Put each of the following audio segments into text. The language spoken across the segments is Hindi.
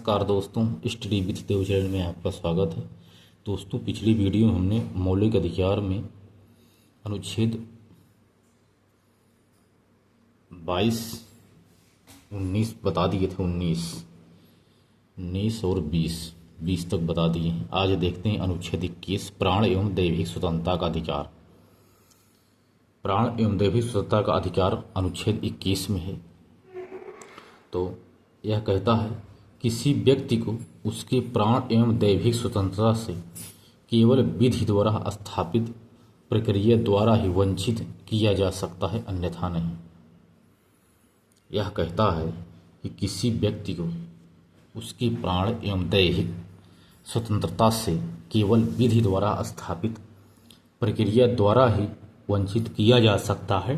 नमस्कार दोस्तों, स्टडी विथ देव चैनल में आपका स्वागत है। दोस्तों, पिछली वीडियो में हमने मौलिक अधिकार में अनुच्छेद 22, 19 बता दिए थे। 19 और 20 तक बता दिए हैं। आज देखते हैं अनुच्छेद 21, प्राण एवं दैहिक स्वतंत्रता का अधिकार। प्राण एवं दैहिक स्वतंत्रता का अधिकार अनुच्छेद 21 में है। तो यह कहता है, किसी व्यक्ति को उसके प्राण एवं दैहिक स्वतंत्रता से केवल विधि द्वारा स्थापित प्रक्रिया द्वारा ही वंचित किया जा सकता है, अन्यथा नहीं। यह कहता है कि किसी व्यक्ति को उसके प्राण एवं दैहिक स्वतंत्रता से केवल विधि द्वारा स्थापित प्रक्रिया द्वारा ही वंचित किया जा सकता है,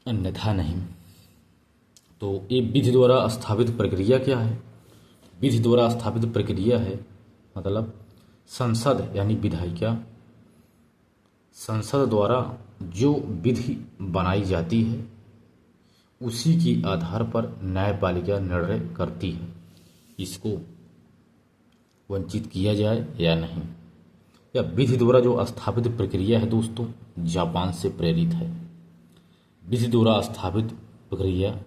अन्यथा नहीं। तो ये विधि द्वारा स्थापित प्रक्रिया क्या है? विधि द्वारा स्थापित प्रक्रिया है मतलब संसद यानी विधायिका, संसद द्वारा जो विधि बनाई जाती है उसी के आधार पर न्यायपालिका निर्णय करती है इसको वंचित किया जाए या नहीं। या विधि द्वारा जो स्थापित प्रक्रिया है दोस्तों, जापान से प्रेरित है। विधि द्वारा स्थापित प्रक्रिया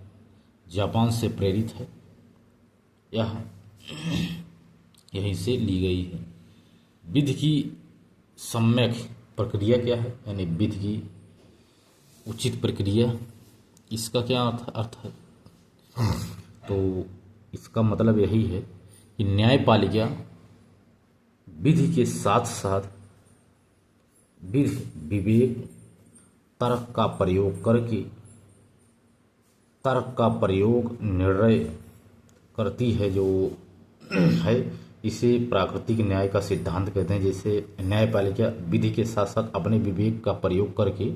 जापान से प्रेरित है, यह यहीं से ली गई है। विधि की सम्यक प्रक्रिया क्या है? यानी विधि की उचित प्रक्रिया, इसका क्या अर्थ है? तो इसका मतलब यही है कि न्यायपालिका विधि के साथ साथ विधि विवेक तर्क का प्रयोग करके तर्क का प्रयोग निर्णय करती है, जो है इसे प्राकृतिक न्याय का सिद्धांत कहते हैं। जैसे न्यायपालिका विधि के साथ साथ अपने विवेक का प्रयोग करके,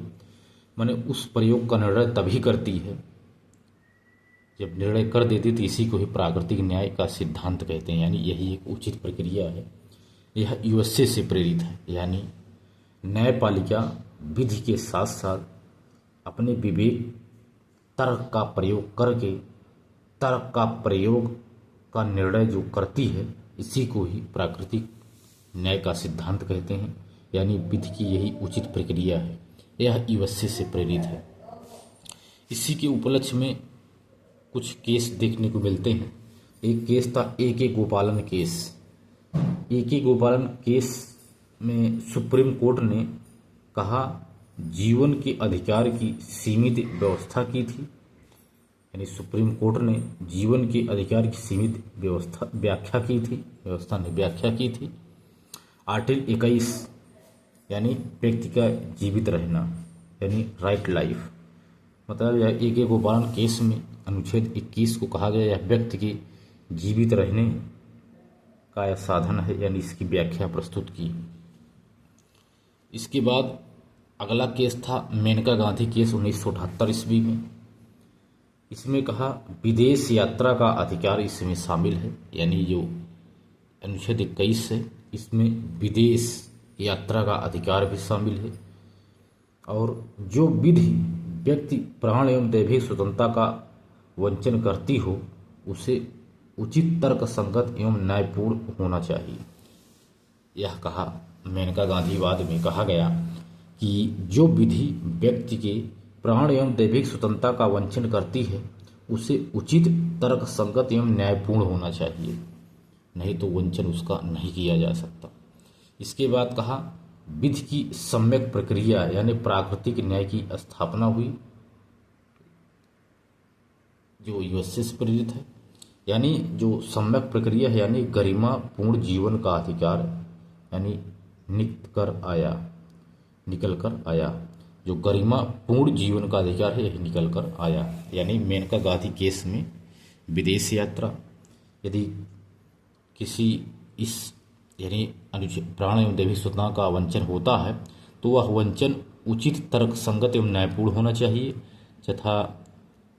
माने उस प्रयोग का निर्णय तभी करती है जब निर्णय कर देती, तो इसी को ही प्राकृतिक न्याय का सिद्धांत कहते हैं। यानी यही एक उचित प्रक्रिया है। यह यूएसए से प्रेरित है। यानी न्यायपालिका विधि के साथ साथ अपने विवेक तर्क का प्रयोग करके तर्क का प्रयोग का निर्णय जो करती है, इसी को ही प्राकृतिक न्याय का सिद्धांत कहते हैं। यानी विधि की यही उचित प्रक्रिया है। यह यूएसए से प्रेरित है। इसी के उपलक्ष्य में कुछ केस देखने को मिलते हैं। एक केस था ए.के. गोपालन केस। ए.के. गोपालन केस में सुप्रीम कोर्ट ने कहा जीवन के अधिकार की सीमित व्यवस्था की थी। यानी सुप्रीम कोर्ट ने जीवन के अधिकार की सीमित व्याख्या की थी। आर्टिकल 21 यानी व्यक्ति का जीवित रहना, यानी राइट लाइफ, मतलब यह ए.के. गोपालन केस में अनुच्छेद 21 को कहा गया, यह व्यक्ति के जीवित रहने का यह साधन है। यानी इसकी व्याख्या प्रस्तुत की। इसके बाद अगला केस था मेनका गांधी केस 1978 ईस्वी में। इसमें कहा विदेश यात्रा का अधिकार इसमें शामिल है। यानी जो अनुच्छेद 21 है, इसमें विदेश यात्रा का अधिकार भी शामिल है। और जो विधि व्यक्ति प्राण एवं दैहिक स्वतंत्रता का वंचन करती हो, उसे उचित तर्क संगत एवं न्यायपूर्ण होना चाहिए। यह कहा मेनका गांधीवाद में कहा गया कि जो विधि व्यक्ति के प्राण एवं दैहिक स्वतंत्रता का वंचन करती है, उसे उचित तर्क संगत एवं न्यायपूर्ण होना चाहिए, नहीं तो वंचन उसका नहीं किया जा सकता। इसके बाद कहा विधि की सम्यक प्रक्रिया यानी प्राकृतिक न्याय की स्थापना हुई, जो यूएसए से प्रेरित है। यानी जो सम्यक प्रक्रिया है, यानी गरिमा पूर्ण जीवन का अधिकार, यानी निकल कर आया। जो गरिमा पूर्ण जीवन का अधिकार है, यही निकल कर आया। यानी मेनका गांधी केस में विदेश यात्रा, यदि किसी यानी प्राण एवं दैहिक स्वतंत्रता का वंचन होता है, तो वह वंचन उचित तर्क संगत एवं न्यायपूर्ण होना चाहिए, तथा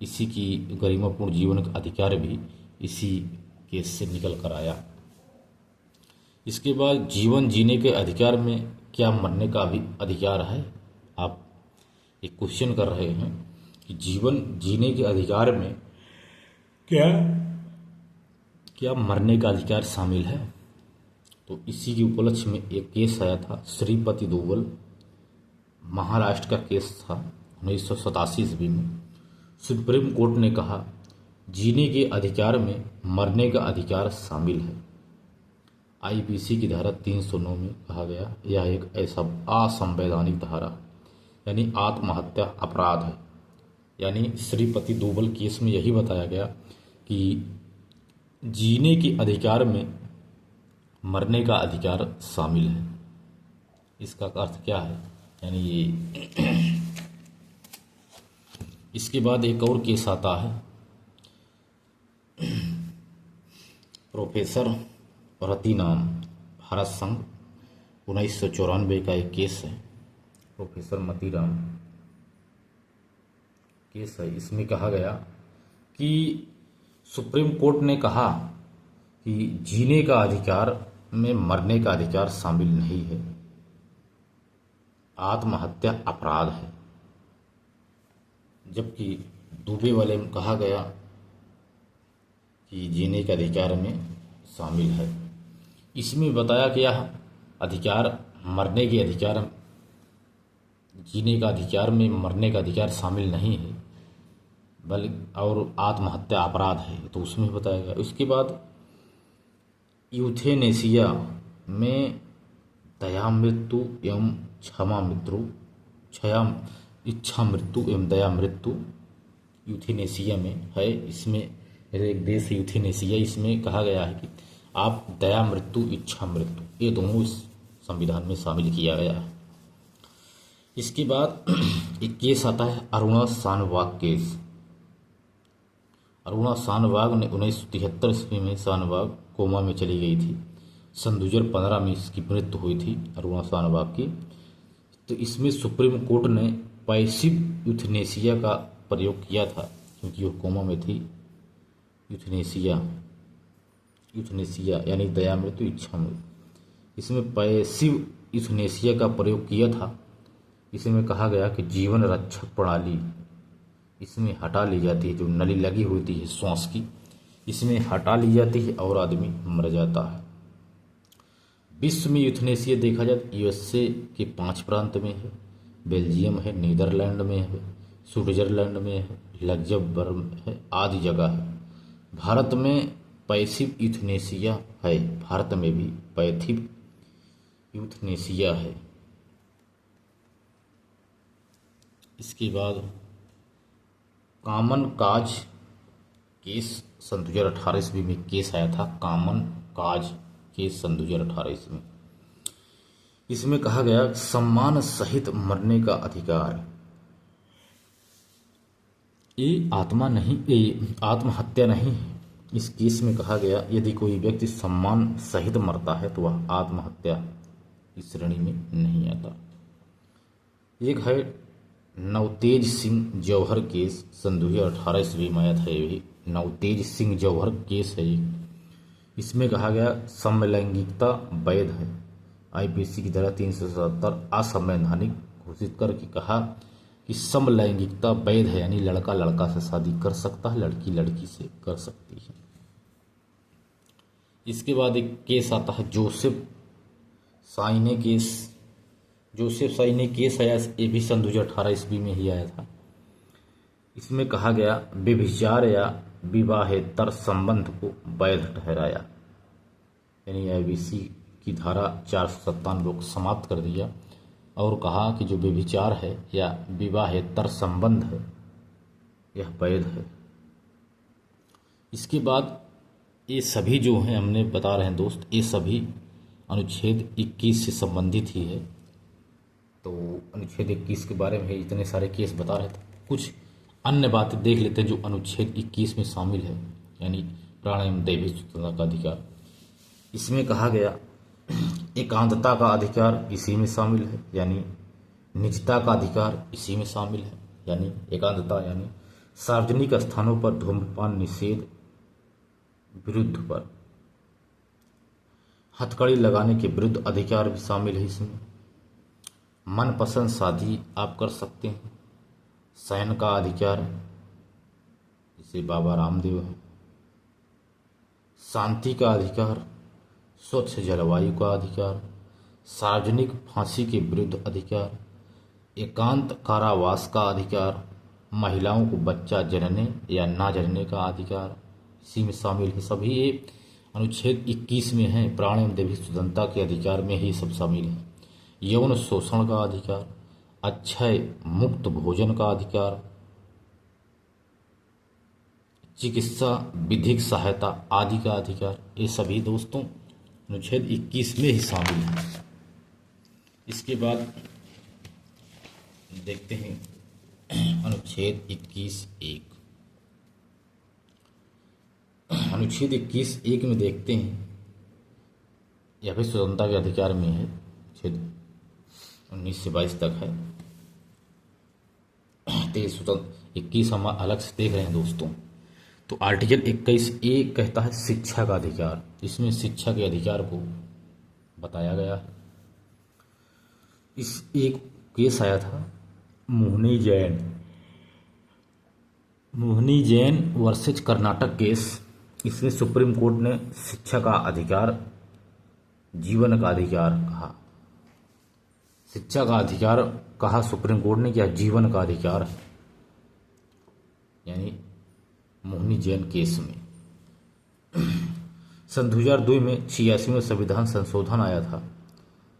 इसी की गरिमापूर्ण जीवन का अधिकार भी इसी केस से निकल कर आया। इसके बाद जीवन जीने के अधिकार में क्या मरने का भी अधिकार है? आप एक क्वेश्चन कर रहे हैं कि जीवन जीने के अधिकार में क्या क्या मरने का अधिकार शामिल है? तो इसी के उपलक्ष्य में एक केस आया था, श्रीपति दूबल, महाराष्ट्र का केस था 1987 ईस्वी में। सुप्रीम कोर्ट ने कहा जीने के अधिकार में मरने का अधिकार शामिल है। आईपीसी की धारा 309 में कहा गया यह एक ऐसा असंवैधानिक धारा यानी आत्महत्या अपराध है। यानी श्रीपति दूबल केस में यही बताया गया कि जीने के अधिकार में मरने का अधिकार शामिल है। इसका अर्थ क्या है? यानी ये इसके बाद एक और केस आता है, प्रोफेसर रतिनाम, भारत संघ 1994 का एक केस है, प्रोफेसर मतीराम केस है। इसमें कहा गया कि सुप्रीम कोर्ट ने कहा कि जीने का अधिकार में मरने का अधिकार शामिल नहीं है, आत्महत्या अपराध है। जबकि दूबे वाले में कहा गया कि जीने के अधिकार में शामिल है। इसमें बताया कि यह अधिकार मरने के अधिकार, जीने का अधिकार में मरने का अधिकार शामिल नहीं है बल्कि और आत्महत्या अपराध है, तो उसमें बताया गया। उसके बाद यूथेनेसिया में दया मृत्यु एवं इच्छा मृत्यु एवं दया मृत्यु यूथेनेसिया में है। इसमें एक देश यूथेनेसिया, इसमें कहा गया है कि आप दया मृत्यु इच्छा मृत्यु ये दोनों इस संविधान में शामिल किया गया है। इसके बाद एक केस आता है अरुणा शानवाग केस। अरुणा शानवाग ने 1973 ईस्वी में शानवाग कोमा में चली गई थी। सन 2015 में इसकी मृत्यु हुई थी अरुणा शानवाग की। तो इसमें सुप्रीम कोर्ट ने पैसिव यूथनेसिया का प्रयोग किया था क्योंकि वो कोमा में थी। यूथनेसिया यानी दया मृत्यु इच्छा मृत्यु, इसमें पैसिव यूथनेसिया का प्रयोग किया था। इसमें कहा गया कि जीवन रक्षक प्रणाली इसमें हटा ली जाती है, जो नली लगी होती है श्वास की इसमें हटा ली जाती है और आदमी मर जाता है। विश्व में यूथनेसिया देखा जाए तो यूएसए के 5 प्रांत में है, बेल्जियम है, नीदरलैंड में है, स्विट्जरलैंड में है, लग्जमबर्ग है, आदि जगह है। भारत में पैसिव यूथनेसिया है, भारत में भी पैसिव यूथनेसिया है। इसके बाद कॉमन काज केस सन 2018 ईस्वी में केस आया था, कॉमन काज केस सन 2018 ईस्वी। इसमें कहा गया सम्मान सहित मरने का अधिकार, ये आत्महत्या नहीं है। इस केस में कहा गया यदि कोई व्यक्ति सम्मान सहित मरता है तो वह आत्महत्या इस श्रेणी में नहीं आता। एक है नवतेज सिंह जौहर केस सन 2018 ईस्वी में आया था। ये भी नवतेज सिंह जौहर केस है ये। इसमें कहा गया समलैंगिकता वैध है। आईपीसी की धारा 377 असंवैधानिक घोषित करके कहा कि समलैंगिकता वैध है, यानी लड़का लड़का से शादी कर सकता है, लड़की लड़की से कर सकती है। इसके बाद एक केस आता है जोसेफ साइने केस। जोसेफ साइने केस आया, ये भी सन 2018 ईस्वी में ही आया था। इसमें कहा गया व्यभिचार या विवाहेतर संबंध को वैध ठहराया, यानी आईपीसी की धारा 457 को समाप्त कर दिया और कहा कि जो व्यभिचार है या विवाहेतर संबंध है यह वैध है। इसके बाद ये सभी जो हैं हमने बता रहे हैं दोस्त, ये सभी अनुच्छेद 21 से संबंधित ही है। तो अनुच्छेद 21 के बारे में इतने सारे केस बता रहे थे, कुछ अन्य बातें देख लेते हैं जो अनुच्छेद 21 में शामिल है, यानी प्राण एवं दैवी स्वतंत्रता का अधिकार। इसमें कहा गया एकांतता का अधिकार इसी में शामिल है, यानी निजता का अधिकार इसी में शामिल है, यानी एकांतता यानी सार्वजनिक स्थानों पर धूम्रपान निषेध विरुद्ध पर हथकड़ी लगाने के विरुद्ध अधिकार भी शामिल है। इसमें मनपसंद शादी आप कर सकते हैं, शयन का अधिकार, जैसे बाबा रामदेव है, शांति का अधिकार, स्वच्छ जलवायु का अधिकार, सार्वजनिक फांसी के विरुद्ध अधिकार, एकांत कारावास का अधिकार, महिलाओं को बच्चा जनने या ना जनने का अधिकार इसी में शामिल है। सभी ये अनुच्छेद 21 में है। प्राण एवं दैविक स्वतंत्रता के अधिकार में ही सब शामिल है। यौन शोषण का अधिकार, अक्षय मुक्त भोजन का अधिकार, चिकित्सा विधिक सहायता आदि का अधिकार, ये सभी दोस्तों अनुच्छेद 21 में ही शामिल है। इसके बाद देखते हैं अनुच्छेद 21(1). अनुच्छेद 21(1) में देखते हैं, यह भी स्वतंत्रता के अधिकार में है। छेद 19 से 22 तक है। तो स्वतंत्र 21 हम अलग से देख रहे हैं दोस्तों। तो आर्टिकल 21(a) कहता है शिक्षा का अधिकार। इसमें शिक्षा के अधिकार को बताया गया है। इस एक केस आया था मोहिनी जैन वर्सेज कर्नाटक केस। इसमें सुप्रीम कोर्ट ने शिक्षा का अधिकार जीवन का अधिकार कहा। शिक्षा का अधिकार कहा सुप्रीम कोर्ट ने, क्या जीवन का अधिकार है, यानी मोहिनी जैन केस में। सन 2002 में 86वें संविधान संशोधन आया था,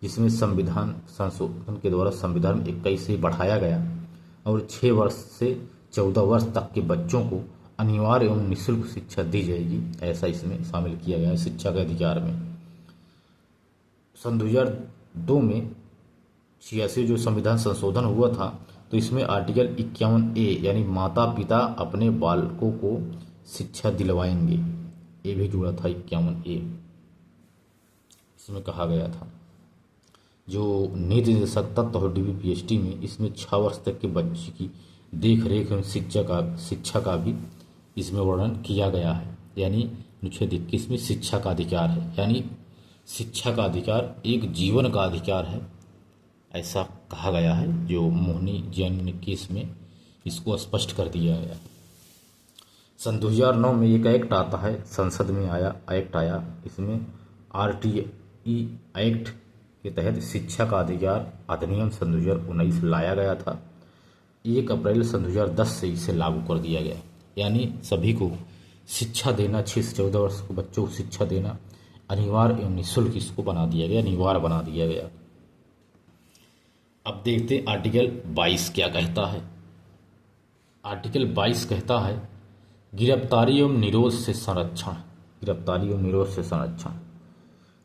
जिसमें संविधान संशोधन के द्वारा संविधान 21 से बढ़ाया गया और 6 वर्ष से 14 वर्ष तक के बच्चों को अनिवार्य एवं निःशुल्क शिक्षा दी जाएगी, ऐसा इसमें शामिल किया गया है शिक्षा के अधिकार में। सन 2002 में 86 जो संविधान संशोधन हुआ था, तो इसमें आर्टिकल 51(a) यानी माता पिता अपने बालकों को शिक्षा दिलवाएंगे, ये भी जुड़ा था 51(a). इसमें कहा गया था जो नीति निर्देशक तत्व और DBPST में इसमें 6 वर्ष तक के बच्चे की देख रेख एवं शिक्षा का भी इसमें वर्णन किया गया है। यानी अनुच्छेद 21 में शिक्षा का अधिकार है, यानी शिक्षा का अधिकार एक जीवन का अधिकार है, ऐसा कहा गया है। जो मोहिनी जैन केस में इसको स्पष्ट कर दिया गया। सन 2009 में एक एक्ट आता है, संसद में एक्ट आया। इसमें RTE एक्ट के तहत शिक्षा का अधिकार अधिनियम सन 2019 लाया गया था। 1 अप्रैल सन 2010 से इसे लागू कर दिया गया। यानी सभी को शिक्षा देना, 6 से 14 वर्ष के बच्चों को शिक्षा देना अनिवार्य एवं निःशुल्क इसको बना दिया गया, अनिवार्य बना दिया गया। अब देखते हैं आर्टिकल 22 क्या कहता है। आर्टिकल 22 कहता है गिरफ्तारी एवं निरोध से संरक्षण। गिरफ्तारी एवं निरोध से संरक्षण।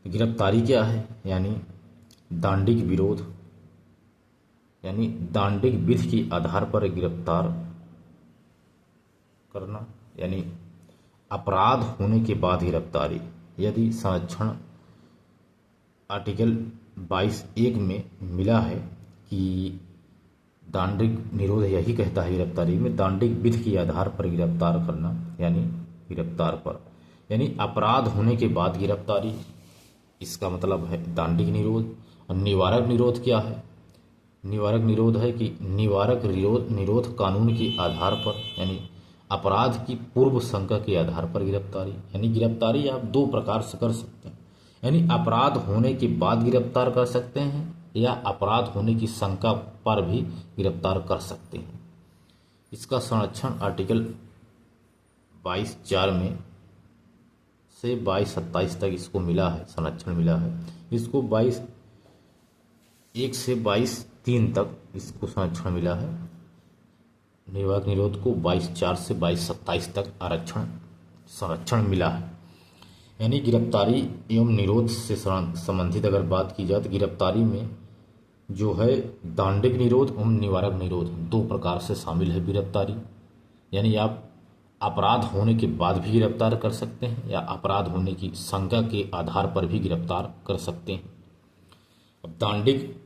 गिरफ्तारी क्या है, यानी दांडिक विरोध, यानी दांडिक विधि के आधार पर गिरफ्तार करना, यानी अपराध होने के बाद गिरफ्तारी। यदि संरक्षण आर्टिकल 22(1) में मिला है कि दांडिक निरोध यही कहता है गिरफ्तारी में दांडिक विधि के आधार पर गिरफ्तार करना, यानी गिरफ्तार पर, यानी अपराध होने के बाद गिरफ्तारी, इसका मतलब है दांडिक निरोध। और निवारक निरोध क्या है? निवारक निरोध है कि निवारक निरोध कानून के आधार पर, यानी अपराध की पूर्व शंका के आधार पर गिरफ्तारी। यानी गिरफ्तारी आप 2 प्रकार से कर सकते हैं, यानी अपराध होने के बाद गिरफ्तार कर सकते हैं या अपराध होने की शंका पर भी गिरफ्तार कर सकते हैं। इसका संरक्षण आर्टिकल 22(4) में से 22(27) तक इसको मिला है, संरक्षण मिला है। इसको 22(1) से 22(3) तक इसको संरक्षण मिला है। निवारक निरोध को 22(4) से 22(27) तक संरक्षण मिला है। यानी गिरफ्तारी एवं निरोध से संबंधित अगर बात की जाए तो गिरफ्तारी में जो है दांडिक निरोध एवं निवारक निरोध 2 प्रकार से शामिल है गिरफ्तारी। यानी आप अपराध होने के बाद भी गिरफ्तार कर सकते हैं या अपराध होने की शंका के आधार पर भी गिरफ्तार कर सकते हैं। अब दांडिक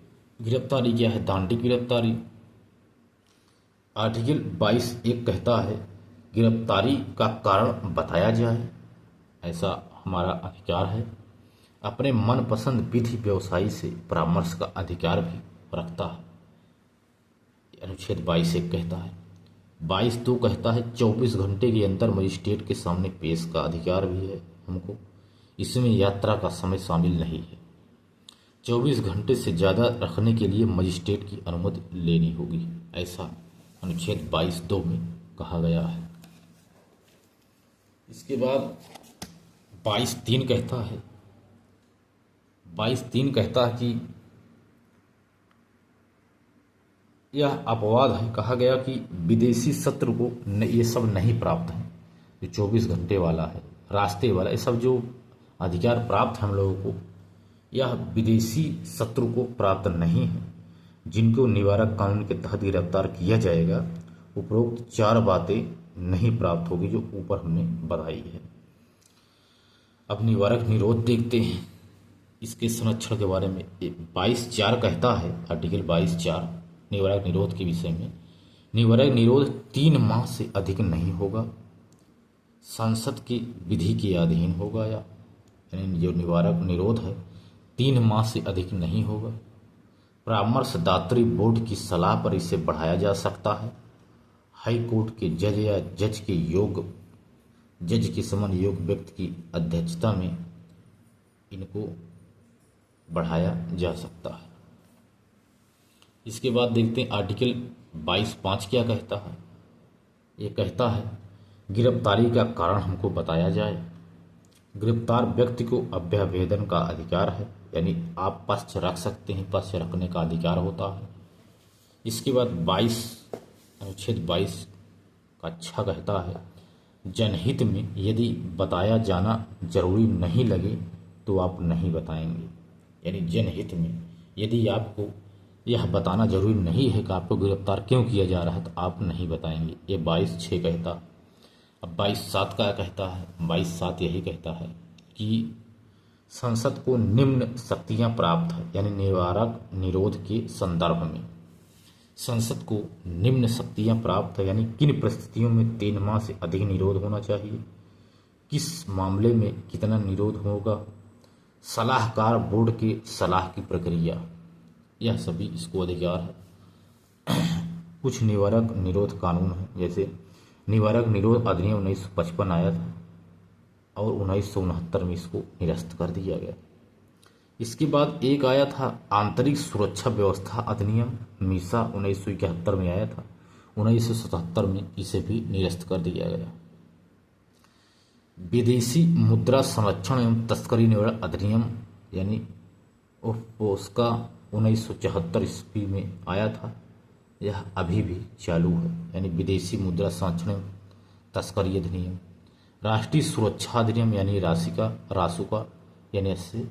गिरफ्तारी क्या है? दांडिक गिरफ्तारी आर्टिकल 22(1) कहता है गिरफ्तारी का कारण बताया जाए, ऐसा हमारा अधिकार है। अपने मनपसंद विधि व्यवसायी से परामर्श का अधिकार भी रखता है, अनुच्छेद 22(1) कहता है। 22 तो कहता है 24 घंटे के अंदर मजिस्ट्रेट के सामने पेश का अधिकार भी है हमको। इसमें यात्रा का समय शामिल नहीं है। 24 घंटे से ज़्यादा रखने के लिए मजिस्ट्रेट की अनुमति लेनी होगी, ऐसा अनुच्छेद 22(2) में कहा गया है। इसके बाद 22(3) कहता है 22(3) कहता है कि यह अपवाद है। कहा गया कि विदेशी शत्रु को ये सब नहीं प्राप्त है, जो 24 घंटे वाला है, रास्ते वाला, ये सब जो अधिकार प्राप्त है हम लोगों को, यह विदेशी शत्रु को प्राप्त नहीं है। जिनको निवारक कानून के तहत गिरफ्तार किया जाएगा, उपरोक्त 4 बातें नहीं प्राप्त होगी जो ऊपर हमने बताई है। अब निवारक निरोध देखते हैं, इसके संरक्षण के बारे में 22(4) कहता है, आर्टिकल 22(4) निवारक निरोध के विषय में। निवारक निरोध 3 माह से अधिक नहीं होगा, संसद की विधि के अधीन होगा, यानी जो निवारक निरोध है 3 माह से अधिक नहीं होगा। परामर्शदात्री बोर्ड की सलाह पर इसे बढ़ाया जा सकता है। हाई कोर्ट के जज या जज के समान योग्य व्यक्ति की अध्यक्षता में इनको बढ़ाया जा सकता है। इसके बाद देखते हैं आर्टिकल 22(5) क्या कहता है। ये कहता है गिरफ्तारी का कारण हमको बताया जाए। गिरफ्तार व्यक्ति को अभ्यावेदन का अधिकार है, यानी आप पक्ष रख सकते हैं, पक्ष रखने का अधिकार होता है। इसके बाद अनुच्छेद 22 का 6 कहता है जनहित में यदि बताया जाना जरूरी नहीं लगे तो आप नहीं बताएंगे। यानी जनहित में यदि आपको यह बताना जरूरी नहीं है कि आपको गिरफ्तार क्यों किया जा रहा है तो आप नहीं बताएंगे। ये 22(6) कहता। अब 22(7) का कहता है। 22(7) यही कहता है कि संसद को निम्न शक्तियां प्राप्त है, यानी निवारक निरोध के संदर्भ में संसद को निम्न शक्तियां प्राप्त है, यानी किन परिस्थितियों में 3 माह से अधिक निरोध होना चाहिए, किस मामले में कितना निरोध होगा, सलाहकार बोर्ड के सलाह की प्रक्रिया, यह सभी इसको अधिकार है। कुछ निवारक निरोध कानून है, जैसे निवारक निरोध अधिनियम 1955 आया था और 1969 में इसको निरस्त कर दिया गया। इसके बाद एक आया था आंतरिक सुरक्षा व्यवस्था अधिनियम, मीसा 1971 में आया था। 1977 में इसे भी निरस्त कर दिया गया। विदेशी मुद्रा संरक्षण एवं तस्करी निवारण अधिनियम, यानी उसका 1974 ईस्वी में आया था, यह अभी भी चालू है, यानी विदेशी मुद्रा संरक्षण एवं तस्करी अधिनियम। राष्ट्रीय सुरक्षा अधिनियम, यानी रासुका, यानी इससे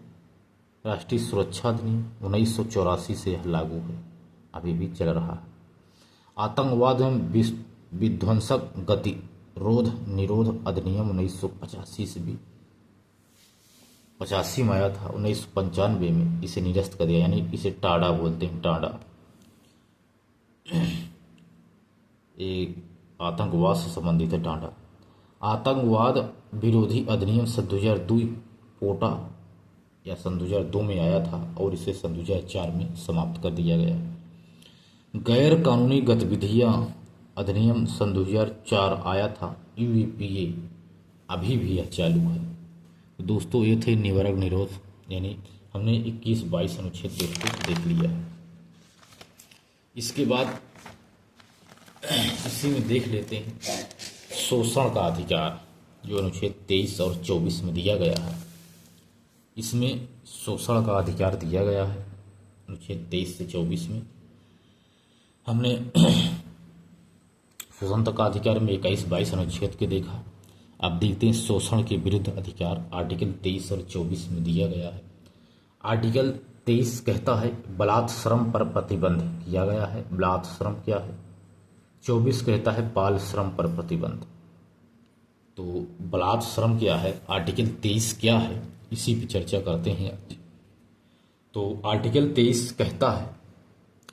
राष्ट्रीय सुरक्षा अधिनियम 1984 से यह लागू है, अभी भी चल रहा है। आतंकवाद एवं विध्वंसक गतिरोध निरोध अधिनियम 1985 से भी 85 में आया था। 1995 में इसे निरस्त कर दिया, यानी इसे टाडा बोलते हैं, टाडा। एक आतंकवाद से संबंधित है टाडा। आतंकवाद विरोधी अधिनियम सन 2002 पोटा या सन 2002 में आया था और इसे सन 2004 में समाप्त कर दिया गया। गैर कानूनी गतिविधियां अधिनियम सन 2004 आया था, UAPA, अभी भी यह चालू है। तो दोस्तों ये थे निवारक निरोध, यानी हमने 21-22 अनुच्छेद को देख लिया है। इसके बाद इसी में देख लेते हैं शोषण का अधिकार, जो अनुच्छेद 23 और 24 में दिया गया है। इसमें शोषण का अधिकार दिया गया है अनुच्छेद 23 से 24 में। हमने शोषण का अधिकार में 21-22 अनुच्छेद के देखा। अब देखते हैं शोषण के विरुद्ध अधिकार, आर्टिकल 23 और 24 में दिया गया है। आर्टिकल 23 कहता है बलात् श्रम पर प्रतिबंध किया गया है। बलात् श्रम क्या है? 24 कहता है बाल श्रम पर प्रतिबंध। तो बलात् श्रम क्या है, आर्टिकल 23 क्या है, इसी पर चर्चा करते हैं। तो आर्टिकल 23 कहता है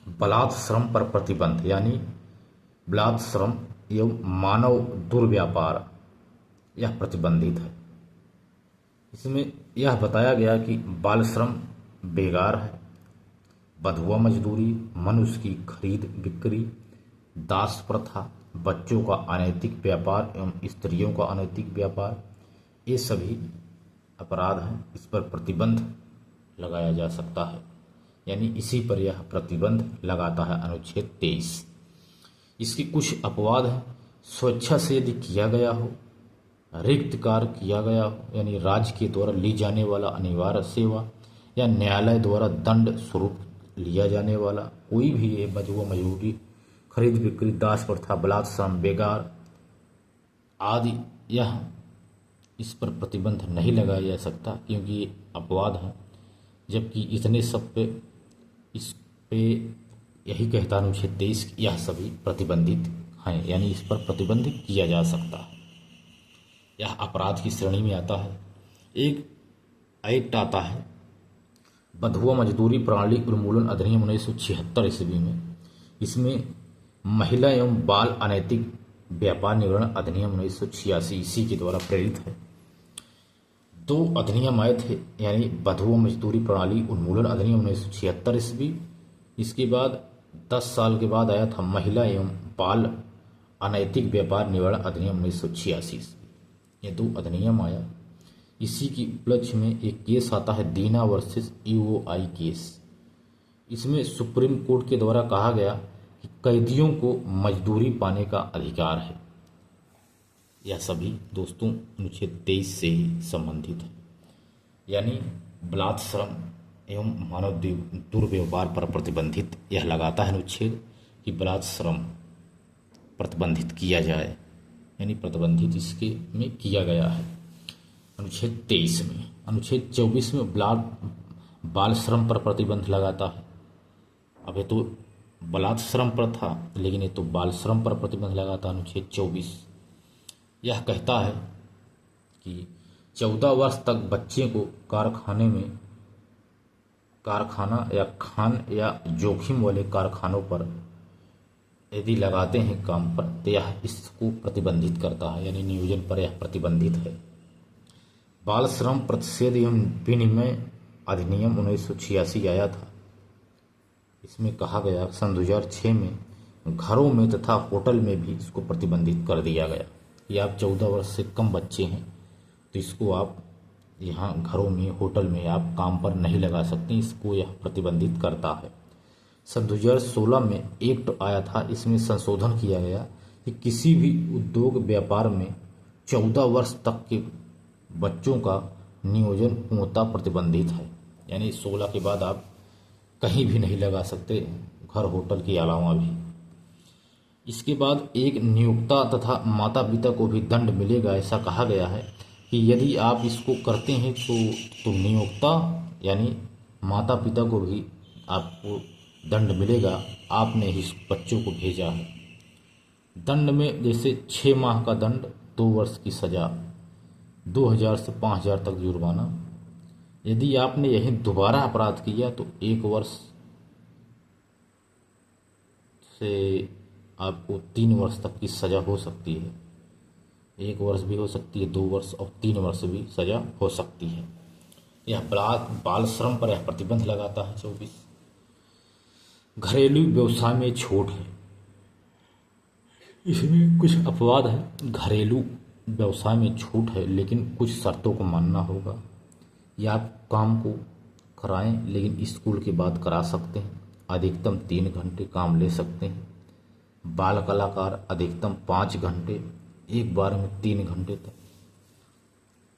बलात् श्रम पर प्रतिबंध, यानी बलात् श्रम एवं मानव दुर्व्यापार यह प्रतिबंधित है। इसमें यह बताया गया कि बाल श्रम बेगार है, बधुआ मजदूरी, मनुष्य की खरीद बिक्री, दास प्रथा, बच्चों का अनैतिक व्यापार एवं स्त्रियों का अनैतिक व्यापार, ये सभी अपराध हैं। इस पर प्रतिबंध लगाया जा सकता है, यानी इसी पर यह प्रतिबंध लगाता है अनुच्छेद 23। इसकी कुछ अपवाद हैं। स्वेच्छा से यदि किया गया हो, रिक्त कार्य किया गया हो, यानी राज्य के द्वारा ली जाने वाला अनिवार्य सेवा या न्यायालय द्वारा दंड स्वरूप लिया जाने वाला कोई भी ये बजुआ मजदूरी, खरीद बिक्री, दास प्रथा, बलात् श्रम, बेगार आदि, यह इस पर प्रतिबंध नहीं लगाया जा सकता क्योंकि ये अपवाद है। जबकि इतने सब पे इस पे यही कहता अनुच्छेद 23 यह सभी प्रतिबंधित हैं, यानी इस पर प्रतिबंध किया जा सकता है। यह अपराध की श्रेणी में आता है। एक एक्ट आता है बंधुआ मजदूरी प्रणाली उन्मूलन अधिनियम 1976 ईस्वी में। इसमें महिला एवं बाल अनैतिक व्यापार निवारण अधिनियम 1986 इसी के द्वारा प्रेरित है। दो अधिनियम आए थे, यानी बंधुआ मजदूरी प्रणाली उन्मूलन अधिनियम 1976 ईस्वी। इसके बाद 10 साल के बाद आया था महिला एवं बाल अनैतिक व्यापार निवारण अधिनियम 1986 ईस्वी। ये दो अधिनियम आया। इसी की उपलक्ष्य में एक केस आता है दीना वर्सेस यूओआई केस। इसमें सुप्रीम कोर्ट के द्वारा कहा गया कि कैदियों को मजदूरी पाने का अधिकार है। यह सभी दोस्तों अनुच्छेद 23 से ही संबंधित है, यानी बलात् श्रम एवं मानव दुर्व्यवहार पर प्रतिबंधित यह लगाता है अनुच्छेद कि बलात् श्रम प्रतिबंधित किया जाए, यानी प्रतिबंधित इसके में किया गया है अनुच्छेद 23 में। अनुच्छेद 24 में बाल श्रम पर प्रतिबंध लगाता है। अब ये तो बलात् श्रम पर था, लेकिन ये तो बाल श्रम पर प्रतिबंध लगाता है अनुच्छेद 24। यह कहता है कि 14 वर्ष तक बच्चे को कारखाना या खान या जोखिम वाले कारखानों पर यदि लगाते हैं काम पर, तो यह इसको प्रतिबंधित करता है, यानी नियोजन पर यह प्रतिबंधित है। बाल श्रम प्रतिषेध एवं विनिमय अधिनियम 1986 आया था। इसमें कहा गया सन 2006 में घरों में तथा होटल में भी इसको प्रतिबंधित कर दिया गया कि आप 14 वर्ष से कम बच्चे हैं तो इसको आप यहाँ घरों में, होटल में आप काम पर नहीं लगा सकते। इसको यह प्रतिबंधित करता है। सन 2016 में एक्ट आया था। इसमें संशोधन किया गया कि किसी भी उद्योग व्यापार में 14 वर्ष तक के बच्चों का नियोजन पूर्णतः प्रतिबंधित है, यानी 16 के बाद आप कहीं भी नहीं लगा सकते, घर होटल के अलावा भी। इसके बाद एक नियोक्ता तथा माता पिता को भी दंड मिलेगा। ऐसा कहा गया है कि यदि आप इसको करते हैं तो नियोक्ता यानी माता पिता को भी आपको दंड मिलेगा, आपने इस बच्चों को भेजा है। दंड में जैसे 6 माह का दंड, 2 वर्ष की सजा, 2000 से 5000 तक जुर्माना। यदि आपने यही दोबारा अपराध किया तो 1 वर्ष से आपको 3 वर्ष तक की सजा हो सकती है। 1 वर्ष भी हो सकती है, 2 वर्ष और 3 वर्ष भी सजा हो सकती है। यह बाल श्रम पर यह प्रतिबंध लगाता है 24। घरेलू व्यवसाय में छूट है। इसमें कुछ अपवाद है। घरेलू व्यवसाय में छूट है, लेकिन कुछ शर्तों को मानना होगा। या आप काम को कराएं, लेकिन स्कूल के बाद करा सकते हैं। अधिकतम 3 घंटे काम ले सकते हैं। बाल कलाकार अधिकतम 5 घंटे, एक बार में 3 घंटे तक।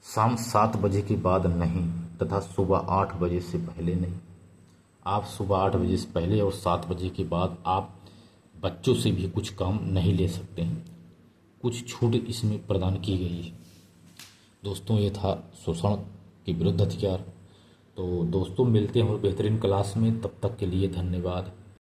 शाम 7 बजे के बाद नहीं तथा सुबह 8 बजे से पहले नहीं। आप सुबह 8 बजे से पहले और 7 बजे के बाद आप बच्चों से भी कुछ काम नहीं ले सकते हैं। कुछ छूट इसमें प्रदान की गई है। दोस्तों, ये था शोषण के विरुद्ध अधिकार। तो दोस्तों, मिलते हैं और बेहतरीन क्लास में। तब तक के लिए धन्यवाद।